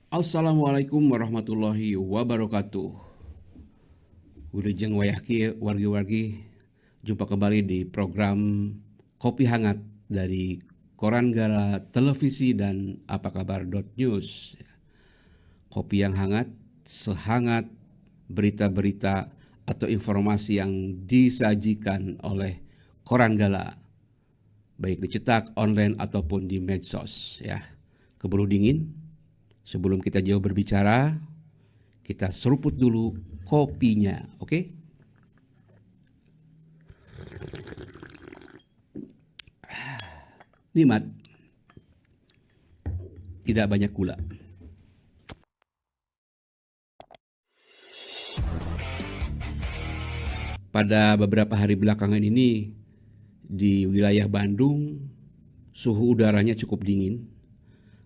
Assalamualaikum warahmatullahi wabarakatuh. Wilujeng wayahki wargi-wargi, jumpa kembali di program Kopi Hangat dari Koran Gala Televisi dan Apa Kabar News. Kopi yang hangat, sehangat berita-berita atau informasi yang disajikan oleh Koran Gala, baik dicetak, online ataupun di medsos ya. Keburu dingin, sebelum kita jauh berbicara, kita seruput dulu kopinya, oke? Nikmat, tidak banyak gula. Pada beberapa hari belakangan ini di wilayah Bandung suhu udaranya cukup dingin.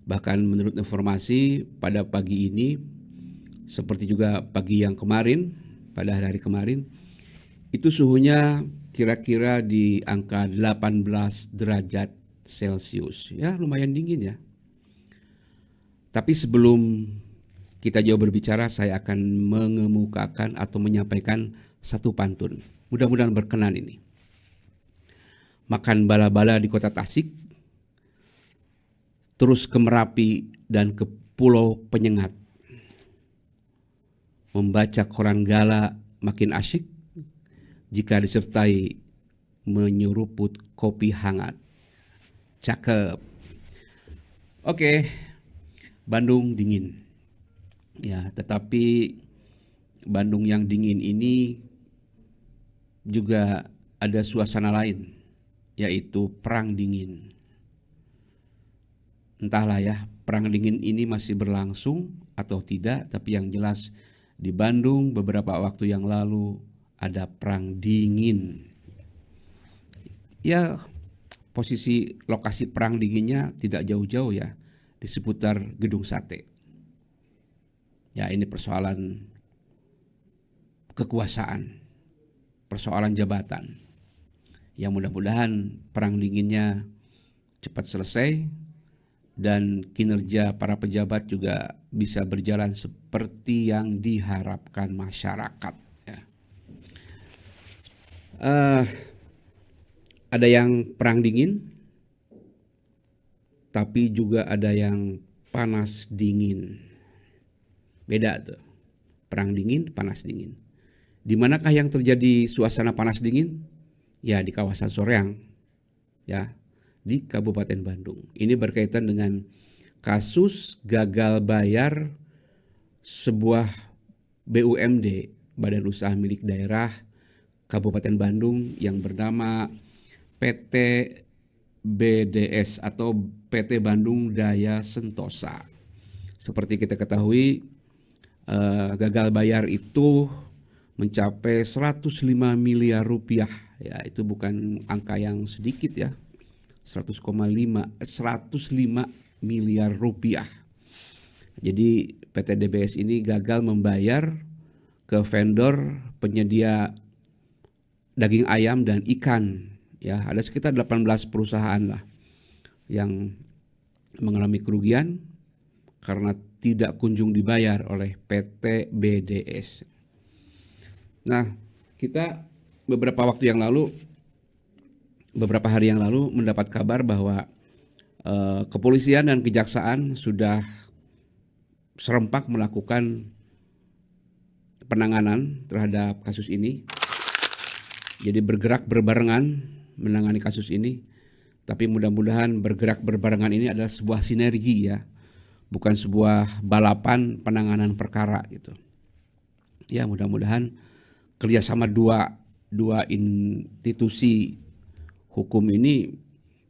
Bahkan menurut informasi pada pagi ini seperti juga pagi yang kemarin, pada hari kemarin itu suhunya kira-kira di angka 18 derajat Celcius. Ya, lumayan dingin ya. Tapi sebelum kita jauh berbicara, saya akan mengemukakan atau menyampaikan satu pantun. Mudah-mudahan berkenan ini. Makan bala-bala di kota Tasik, terus ke Merapi dan ke Pulau Penyengat. Membaca koran Gala makin asyik jika disertai menyeruput kopi hangat. Cakep. Oke, Bandung dingin. Ya, tetapi Bandung yang dingin ini juga ada suasana lain, yaitu perang dingin. Entahlah ya, perang dingin ini masih berlangsung atau tidak, tapi yang jelas di Bandung beberapa waktu yang lalu ada perang dingin. Ya, posisi lokasi perang dinginnya tidak jauh-jauh ya, di seputar Gedung Sate. Ya, ini persoalan kekuasaan, persoalan jabatan. Ya, mudah-mudahan perang dinginnya cepat selesai dan kinerja para pejabat juga bisa berjalan seperti yang diharapkan masyarakat. Ya. Ada yang perang dingin, tapi juga ada yang panas dingin. Beda tuh, perang dingin, panas dingin. Di manakah yang terjadi suasana panas dingin? Ya, di kawasan Soreang, ya, di Kabupaten Bandung. Ini berkaitan dengan kasus gagal bayar sebuah BUMD, Badan Usaha Milik Daerah Kabupaten Bandung, yang bernama PT BDS atau PT Bandung Daya Sentosa. Seperti kita ketahui, gagal bayar itu mencapai 105 miliar rupiah. Ya, itu bukan angka yang sedikit ya. 105 miliar rupiah. Jadi PT DBS ini gagal membayar ke vendor penyedia daging ayam dan ikan. Ya, ada sekitar 18 perusahaan lah yang mengalami kerugian karena tidak kunjung dibayar oleh PT BDS. Nah, kita beberapa hari yang lalu mendapat kabar bahwa kepolisian dan kejaksaan sudah serempak melakukan penanganan terhadap kasus ini. Jadi bergerak berbarengan menangani kasus ini. Tapi mudah-mudahan bergerak berbarengan ini adalah sebuah sinergi ya, bukan sebuah balapan penanganan perkara gitu. Ya, mudah-mudahan kerjasama dua institusi hukum ini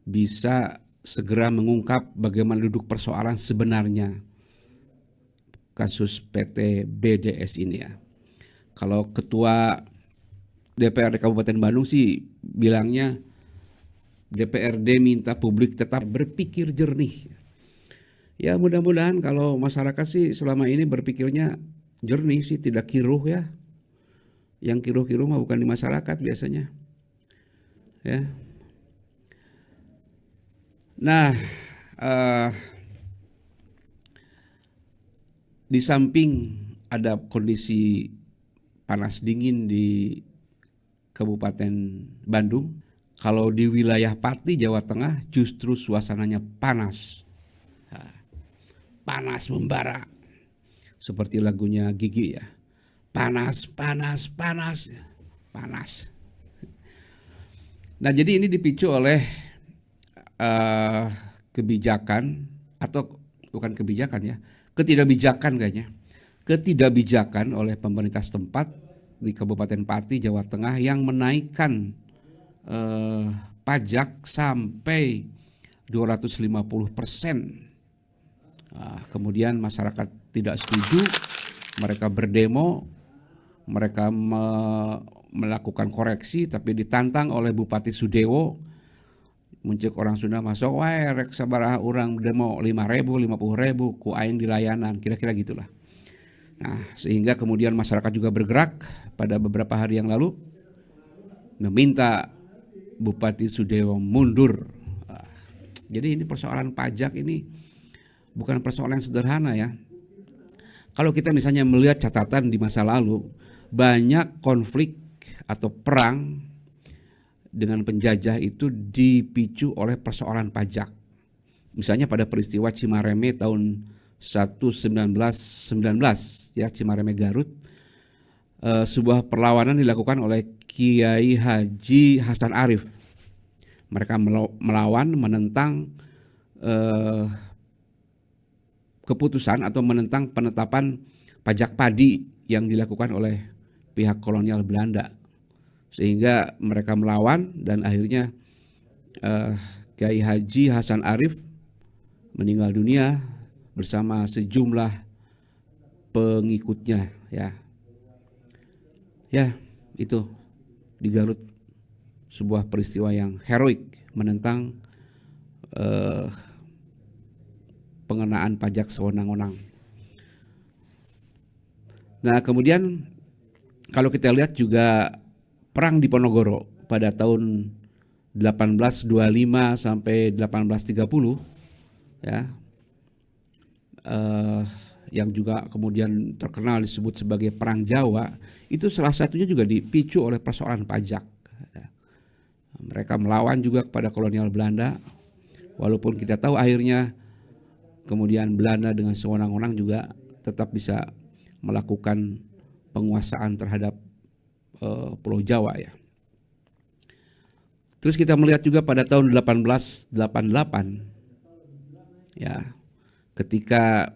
bisa segera mengungkap bagaimana duduk persoalan sebenarnya kasus PT BDS ini ya. Kalau Ketua DPRD Kabupaten Bandung sih bilangnya DPRD minta publik tetap berpikir jernih. Ya, mudah-mudahan kalau masyarakat sih selama ini berpikirnya jernih sih, tidak kiruh ya. Yang kiruh-kiruh mah bukan di masyarakat biasanya. Ya. Nah, di samping ada kondisi panas dingin di Kabupaten Bandung, kalau di wilayah Pati, Jawa Tengah justru suasananya panas. Panas membara. Seperti lagunya Gigi ya. Panas, panas, panas. Panas. Nah, jadi ini dipicu oleh kebijakan, atau bukan kebijakan ya, ketidakbijakan kayaknya. Ketidakbijakan oleh pemerintah setempat di Kabupaten Pati, Jawa Tengah yang menaikkan pajak sampai 250%. Kemudian masyarakat tidak setuju, mereka berdemo, mereka melakukan koreksi, tapi ditantang oleh Bupati Sudewo. Muncul orang Sunda masuk, wae rek sabaraha orang demo 5.000, 50.000, ku aing di layanan, kira-kira gitulah. Nah, sehingga kemudian masyarakat juga bergerak pada beberapa hari yang lalu meminta Bupati Sudewo mundur. Jadi ini persoalan pajak ini bukan persoalan yang sederhana ya. Kalau kita misalnya melihat catatan di masa lalu, banyak konflik atau perang dengan penjajah itu dipicu oleh persoalan pajak. Misalnya pada peristiwa Cimareme tahun 1919 ya, Cimareme Garut, sebuah perlawanan dilakukan oleh Kiai Haji Hasan Arif. Mereka melawan, menentang keputusan atau menentang penetapan pajak padi yang dilakukan oleh pihak kolonial Belanda, sehingga mereka melawan dan akhirnya Kiai Haji Hasan Arif meninggal dunia bersama sejumlah pengikutnya ya. Ya, itu di Garut sebuah peristiwa yang heroik menentang pengenaan pajak sewenang-wenang. Nah, kemudian kalau kita lihat juga perang di Ponorogo pada tahun 1825 sampai 1830 ya, yang juga kemudian terkenal disebut sebagai Perang Jawa, itu salah satunya juga dipicu oleh persoalan pajak. Mereka melawan juga kepada kolonial Belanda, walaupun kita tahu akhirnya kemudian Belanda dengan sewenang-wenang juga tetap bisa melakukan penguasaan terhadap Pulau Jawa ya. Terus kita melihat juga pada tahun 1888 ya, ketika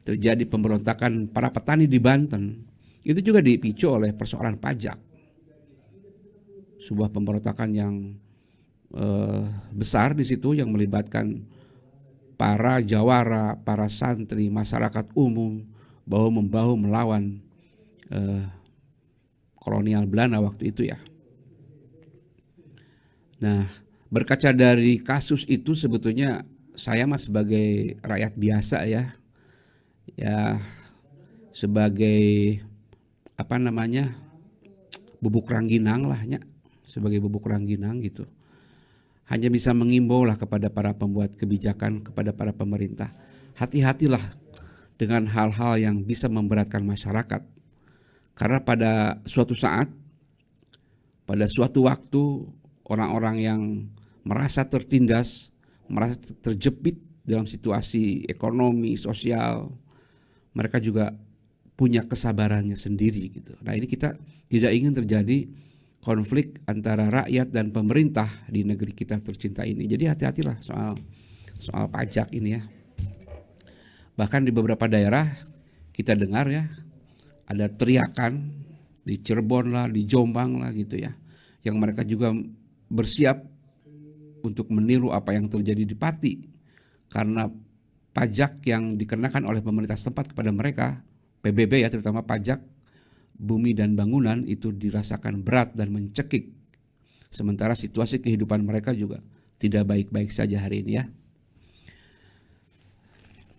terjadi pemberontakan para petani di Banten, itu juga dipicu oleh persoalan pajak. Sebuah pemberontakan yang besar di situ yang melibatkan para jawara, para santri, masyarakat umum bahu-membahu melawan kolonial Belanda waktu itu ya. Nah, berkaca dari kasus itu sebetulnya saya mah sebagai rakyat biasa ya, sebagai bubuk rangginang lah ya, sebagai bubuk rangginang gitu. Hanya bisa mengimbau lah kepada para pembuat kebijakan, kepada para pemerintah, hati-hatilah dengan hal-hal yang bisa memberatkan masyarakat. Karena pada suatu saat, pada suatu waktu, orang-orang yang merasa tertindas, merasa terjepit dalam situasi ekonomi, sosial, mereka juga punya kesabarannya sendiri gitu. Nah, ini kita tidak ingin terjadi konflik antara rakyat dan pemerintah di negeri kita tercinta ini. Jadi hati-hatilah soal pajak ini ya. Bahkan di beberapa daerah kita dengar ya, ada teriakan di Cirebon lah, di Jombang lah gitu ya, yang mereka juga bersiap untuk meniru apa yang terjadi di Pati, karena pajak yang dikenakan oleh pemerintah setempat kepada mereka, PBB ya, terutama pajak bumi dan bangunan, itu dirasakan berat dan mencekik. Sementara situasi kehidupan mereka juga tidak baik-baik saja hari ini ya.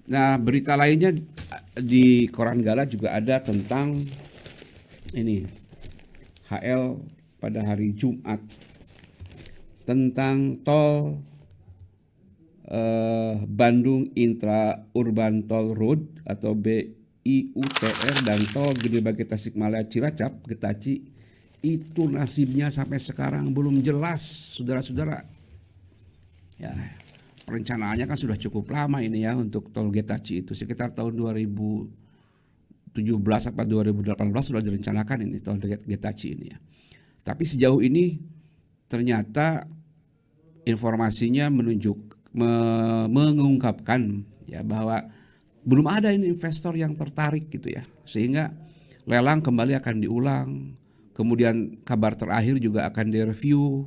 Nah, berita lainnya di Koran Gala juga ada tentang ini, HL pada hari Jumat, tentang tol Bandung Intra Urban Toll Road atau BITR BIUTR dan tol Gede Bage Tasikmalaya Cilacap Getaci itu nasibnya sampai sekarang belum jelas, saudara-saudara. Ya, perencanaannya kan sudah cukup lama ini ya untuk tol Getaci itu, sekitar tahun 2017 atau 2018 sudah direncanakan ini tol Getaci ini ya. Tapi sejauh ini ternyata informasinya mengungkapkan ya bahwa belum ada ini investor yang tertarik gitu ya, sehingga lelang kembali akan diulang. Kemudian kabar terakhir juga akan direview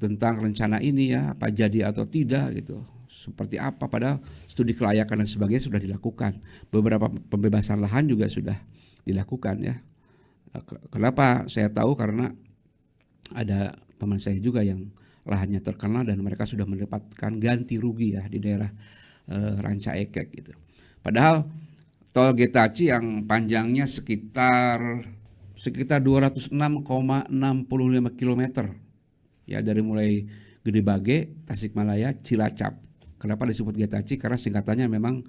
tentang rencana ini ya, apa jadi atau tidak gitu, seperti apa, padahal studi kelayakan dan sebagainya sudah dilakukan, beberapa pembebasan lahan juga sudah dilakukan ya. Kenapa saya tahu? Karena ada teman saya juga yang lahannya terkena dan mereka sudah mendapatkan ganti rugi ya di daerah Ranca Ekek gitu. Padahal tol Getaci yang panjangnya sekitar 206,65 km ya, dari mulai Gede Bage, Tasikmalaya, Cilacap. Kenapa disebut Getaci? Karena singkatannya memang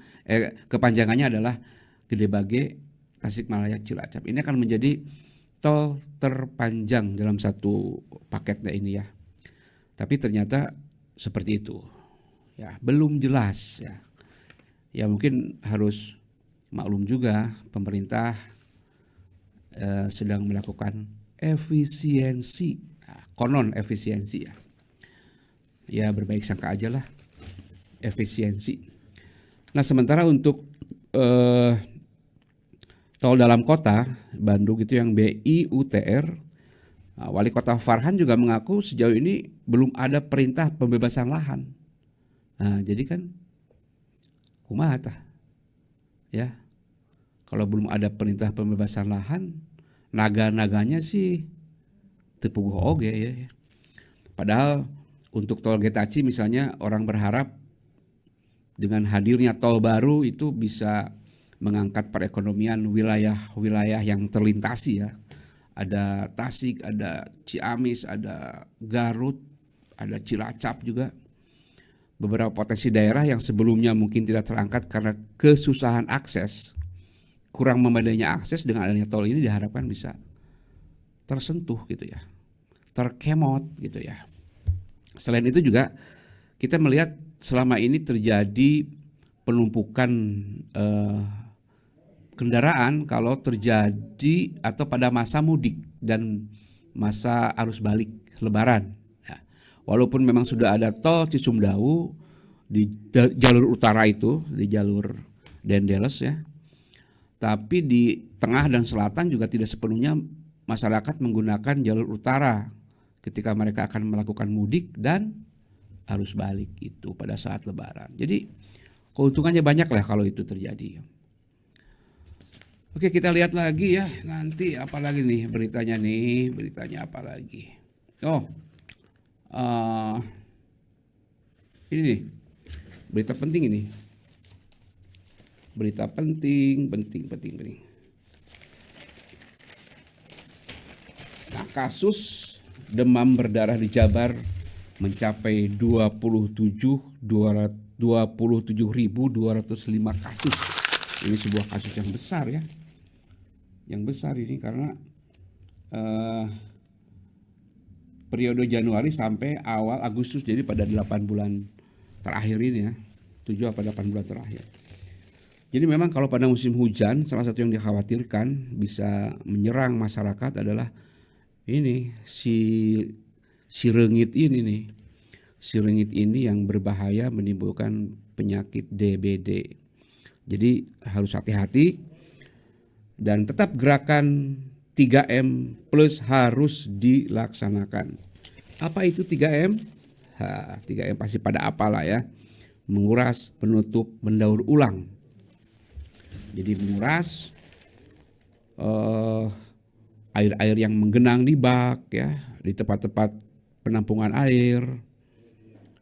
kepanjangannya adalah Gede Bage, Tasikmalaya, Cilacap. Ini akan menjadi tol terpanjang dalam satu paketnya ini ya. Tapi ternyata seperti itu. Ya, belum jelas ya. Ya mungkin harus maklum juga pemerintah sedang melakukan efisiensi, konon efisiensi ya. Ya berbaik sangka aja lah, efisiensi. Nah sementara untuk tol dalam kota Bandung itu yang BIUTR, Wali Kota Farhan juga mengaku sejauh ini belum ada perintah pembebasan lahan. Nah jadi kan kumaha tah ya. Kalau belum ada perintah pembebasan lahan, naga-naganya sih tepuguh oge ya. Padahal untuk tol Getaci misalnya orang berharap dengan hadirnya tol baru itu bisa mengangkat perekonomian wilayah-wilayah yang terlintasi ya. Ada Tasik, ada Ciamis, ada Garut, ada Cilacap juga. Beberapa potensi daerah yang sebelumnya mungkin tidak terangkat karena kesusahan akses, kurang memadainya akses, dengan adanya tol ini diharapkan bisa tersentuh gitu ya, terkemot gitu ya. Selain itu juga kita melihat selama ini terjadi penumpukan kendaraan kalau terjadi atau pada masa mudik dan masa arus balik Lebaran. Ya. Walaupun memang sudah ada tol Cisumdawu di jalur utara itu, di jalur Dendeles ya, tapi di tengah dan selatan juga tidak sepenuhnya masyarakat menggunakan jalur utara ketika mereka akan melakukan mudik dan arus balik itu pada saat Lebaran. Jadi keuntungannya banyak lah kalau itu terjadi. Oke, kita lihat lagi ya nanti apa lagi nih beritanya apa lagi? Oh, ini nih berita penting ini. Berita penting. Nah, kasus demam berdarah di Jabar mencapai 27.205 kasus. Ini sebuah kasus yang besar ya. Yang besar ini karena periode Januari sampai awal Agustus, jadi pada 8 bulan terakhir ini ya, 7 atau 8 bulan terakhir. Jadi memang kalau pada musim hujan, salah satu yang dikhawatirkan bisa menyerang masyarakat adalah ini si rengit ini nih. Si rengit ini yang berbahaya, menimbulkan penyakit DBD. Jadi harus hati-hati dan tetap gerakan 3M plus harus dilaksanakan. Apa itu 3M? 3M pasti pada apalah ya. Menguras, menutup, mendaur ulang. Jadi menguras air-air yang menggenang di bak ya, di tempat-tempat penampungan air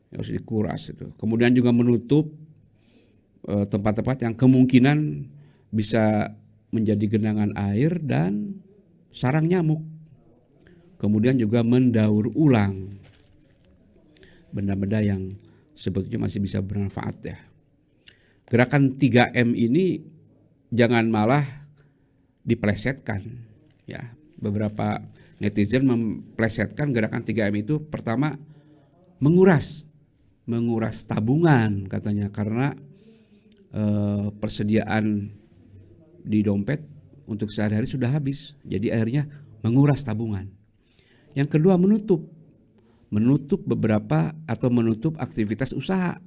harus dikuras itu. Kemudian juga menutup tempat-tempat yang kemungkinan bisa menjadi genangan air dan sarang nyamuk. Kemudian juga mendaur ulang benda-benda yang sebetulnya masih bisa bermanfaat ya. Gerakan 3M ini jangan malah diplesetkan. Ya, beberapa netizen memplesetkan gerakan 3M itu pertama menguras tabungan katanya karena persediaan di dompet untuk sehari-hari sudah habis. Jadi akhirnya menguras tabungan. Yang kedua menutup beberapa atau menutup aktivitas usaha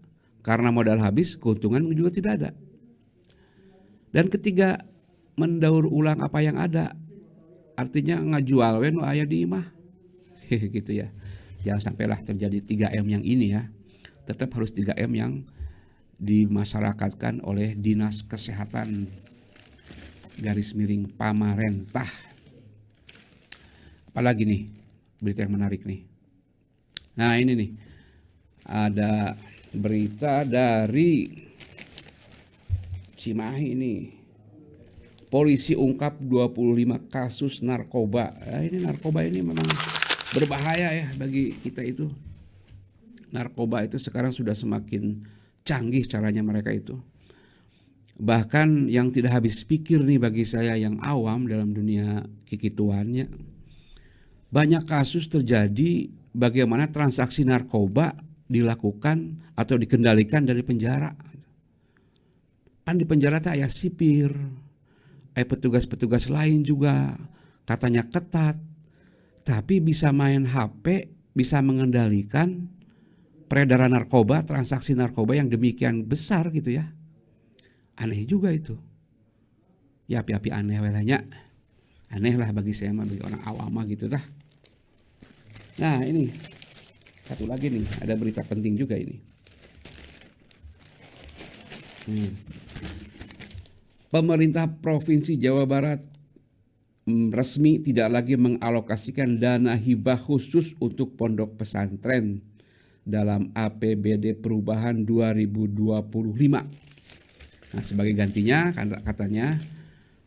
karena modal habis, keuntungan juga tidak ada. Dan ketiga, mendaur ulang apa yang ada. Artinya ngajual we nu aya di imah. Gitu ya. Jangan sampailah terjadi 3M yang ini ya. Tetap harus 3M yang dimasyarakatkan oleh Dinas Kesehatan _ Pamarentah. Apalagi nih berita yang menarik nih. Nah ini nih ada berita dari Cimahi ini. Polisi ungkap 25 kasus narkoba. Ini narkoba ini memang berbahaya ya bagi kita itu. Narkoba itu sekarang sudah semakin canggih caranya mereka itu. Bahkan yang tidak habis pikir nih bagi saya yang awam dalam dunia kikituannya. Banyak kasus terjadi bagaimana transaksi narkoba dilakukan atau dikendalikan dari penjara. Kan di penjara tuh aya sipir, petugas-petugas lain juga katanya ketat, tapi bisa main HP, bisa mengendalikan peredaran narkoba, transaksi narkoba yang demikian besar gitu ya. Aneh juga itu. Ya api-api aneh welanya. Aneh lah bagi saya mah, bagi orang awam gitu dah. Nah ini satu lagi nih, ada berita penting juga ini. Pemerintah Provinsi Jawa Barat resmi tidak lagi mengalokasikan dana hibah khusus untuk pondok pesantren dalam APBD perubahan 2025. Nah, sebagai gantinya katanya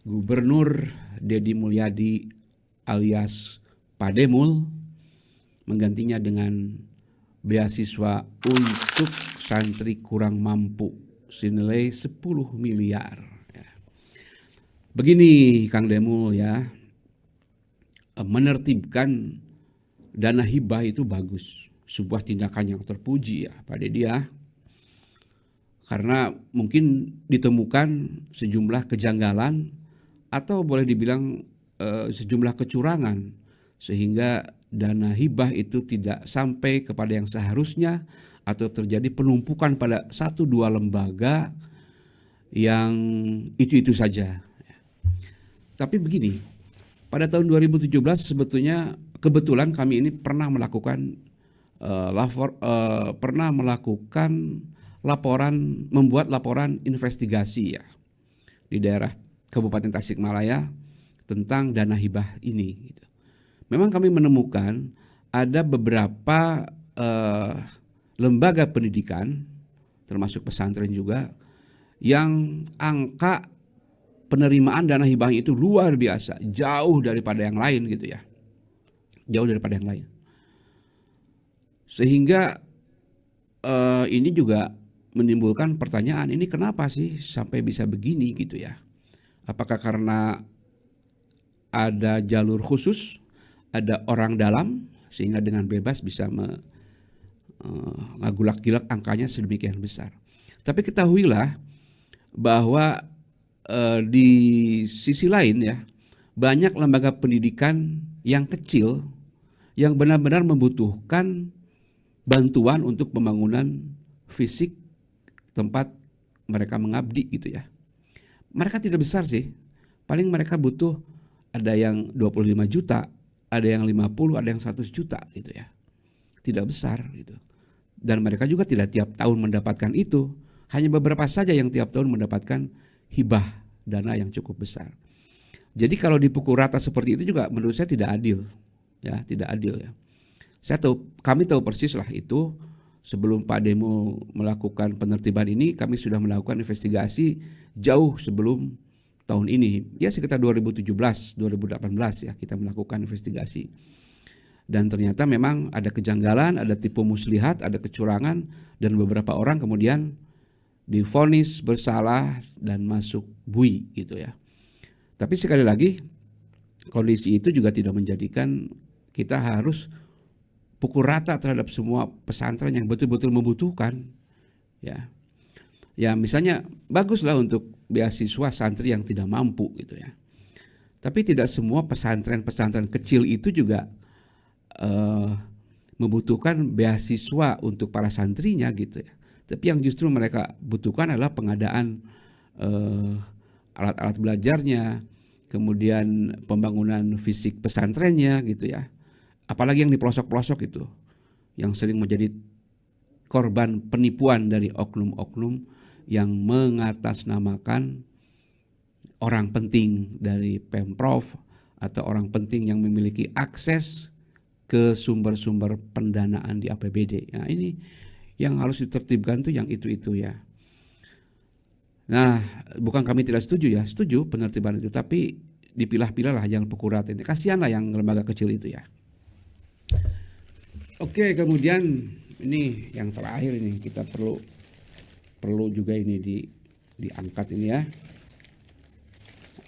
Gubernur Deddy Mulyadi alias Pak Demul menggantinya dengan beasiswa untuk santri kurang mampu senilai 10 miliar. Begini Kang Demul ya, menertibkan dana hibah itu bagus, sebuah tindakan yang terpuji ya Pak Deddy ya. Karena mungkin ditemukan sejumlah kejanggalan atau boleh dibilang sejumlah kecurangan sehingga dana hibah itu tidak sampai kepada yang seharusnya atau terjadi penumpukan pada 1-2 lembaga yang itu-itu saja. Tapi begini, pada tahun 2017 sebetulnya kebetulan kami ini pernah melakukan membuat laporan investigasi ya di daerah Kabupaten Tasikmalaya tentang dana hibah ini. Memang kami menemukan ada beberapa lembaga pendidikan, termasuk pesantren juga, yang angka penerimaan dana hibah itu luar biasa, jauh daripada yang lain gitu ya, jauh daripada yang lain. Sehingga ini juga menimbulkan pertanyaan, ini kenapa sih sampai bisa begini gitu ya? Apakah karena ada jalur khusus, ada orang dalam sehingga dengan bebas bisa ngagulak-gilak angkanya sedemikian besar. Tapi ketahuilah bahwa di sisi lain ya, banyak lembaga pendidikan yang kecil yang benar-benar membutuhkan bantuan untuk pembangunan fisik tempat mereka mengabdi gitu ya. Mereka tidak besar sih, paling mereka butuh ada yang 25 juta, ada yang 50, ada yang 100 juta gitu ya. Tidak besar gitu. Dan mereka juga tidak tiap tahun mendapatkan itu, hanya beberapa saja yang tiap tahun mendapatkan hibah dana yang cukup besar. Jadi kalau dipukul rata seperti itu juga menurut saya tidak adil. Ya, tidak adil ya. Kami tahu persis lah itu. Sebelum Pak Demo melakukan penertiban ini, kami sudah melakukan investigasi jauh sebelum tahun ini. Ya sekitar 2017, 2018 ya kita melakukan investigasi. Dan ternyata memang ada kejanggalan, ada tipu muslihat, ada kecurangan, dan beberapa orang kemudian divonis bersalah dan masuk bui gitu ya. Tapi sekali lagi kondisi itu juga tidak menjadikan kita harus pukul rata terhadap semua pesantren yang betul-betul membutuhkan ya. Ya misalnya baguslah untuk beasiswa santri yang tidak mampu gitu ya. Tapi tidak semua pesantren-pesantren kecil itu juga membutuhkan beasiswa untuk para santrinya gitu ya. Tapi yang justru mereka butuhkan adalah pengadaan alat-alat belajarnya, kemudian pembangunan fisik pesantrennya gitu ya. Apalagi yang di pelosok-pelosok itu, yang sering menjadi korban penipuan dari oknum-oknum yang mengatasnamakan orang penting dari Pemprov atau orang penting yang memiliki akses ke sumber-sumber pendanaan di APBD. Nah ini yang harus ditertibkan tuh yang itu ya. Nah bukan kami tidak setuju ya, setuju penertiban itu, tapi dipilah-pilah lah, jangan pukul rata. Ini kasihan lah yang lembaga kecil itu ya. Oke, kemudian ini yang terakhir ini kita perlu juga ini diangkat ini ya.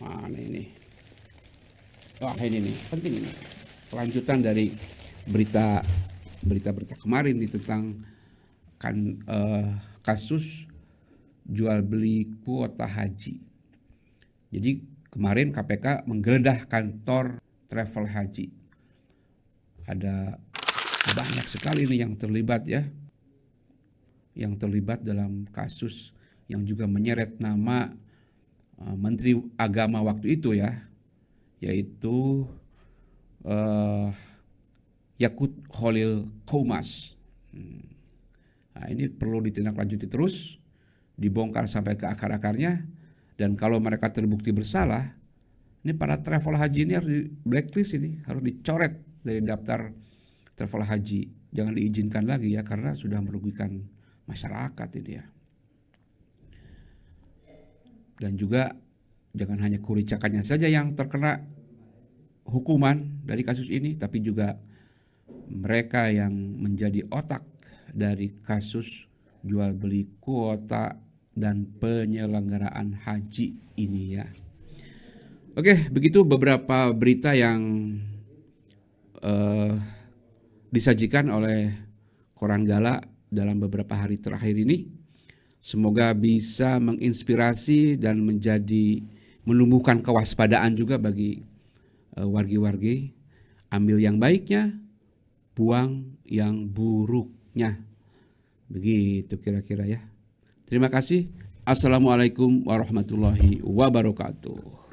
Mana ini? Wah ini nih penting ini. Kelanjutan dari berita kemarin tentang kasus jual beli kuota haji. Jadi kemarin KPK menggeledah kantor travel haji. Ada banyak sekali nih yang terlibat ya. Yang terlibat dalam kasus yang juga menyeret nama Menteri Agama waktu itu ya, yaitu Yakut Khalil Qomas. Nah, ini perlu ditindaklanjuti terus, dibongkar sampai ke akar-akarnya, dan kalau mereka terbukti bersalah, ini para travel haji ini harus di blacklist, ini harus dicoret dari daftar travel haji, jangan diizinkan lagi ya, karena sudah merugikan masyarakat ini ya. Dan juga jangan hanya kuricakannya saja yang terkena hukuman dari kasus ini, tapi juga mereka yang menjadi otak dari kasus jual beli kuota dan penyelenggaraan haji ini ya. Oke, begitu beberapa berita yang disajikan oleh Koran Gala dalam beberapa hari terakhir ini. Semoga bisa menginspirasi dan menumbuhkan kewaspadaan juga bagi wargi-wargi. Ambil yang baiknya, buang yang buruknya. Begitu kira-kira ya. Terima kasih. Assalamualaikum warahmatullahi wabarakatuh.